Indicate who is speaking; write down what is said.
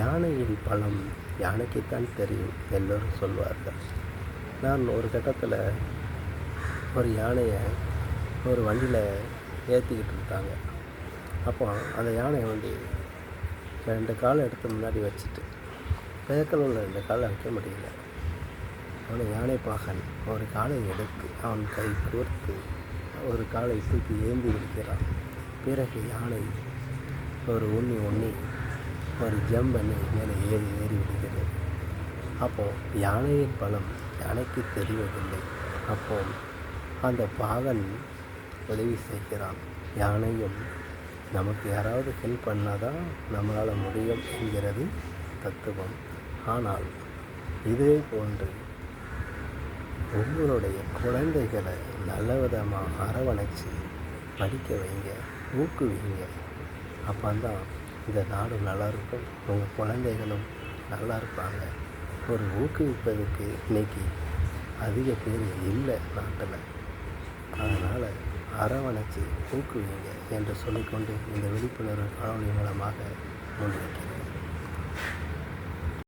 Speaker 1: யானையின் பலம் யானைக்குத்தான் தெரியும் எல்லோரும் சொல்வார்கள். நான் ஒரு கட்டத்தில் ஒரு யானையை ஒரு வண்டியில் ஏற்றிக்கிட்டு இருந்தாங்க. அப்போ அந்த யானையை வந்து 2 காலை எடுத்து முன்னாடி வச்சுட்டு பேக்கில் உள்ள 2 காலை வைக்க முடியல. அவனை யானை பாகன் ஒரு காலை எடுத்து அவன் கை கோர்த்து ஒரு காலை தூக்கி ஏந்தி விடுகிறான். பிறகு யானை ஒரு உண்ணி ஒரு ஜம்ப் பண்ணி மேலே ஏறி விடுகிறது. அப்போது யானையின் பலம் யானைக்கு தெரிவதில்லை. அப்போ அந்த பாகன் உதவி செய்கிறான். யானையும் நமக்கு யாராவது ஹெல்ப் பண்ணால் தான் நம்மளால் முடியும் என்கிறது தத்துவம். ஆனால் இதே போன்று உங்களுடைய குழந்தைகளை நல்ல விதமாக அரவணைச்சி படிக்க வைங்க, ஊக்குவிங்க. அப்போ தான் இந்த நாடு நல்லாயிருக்கும், உங்கள் குழந்தைகளும் நல்லா இருப்பாங்க. ஒரு ஊக்குவிப்பதற்கு இன்றைக்கி அதிக பேர் இல்லை நாட்டில். அதனால் அரவணைச்சி ஊக்குவிங்க என்று சொல்லிக்கொண்டு இந்த விழிப்புணர்வு காணொலி மூலமாக முன்வைக்கிறேன்.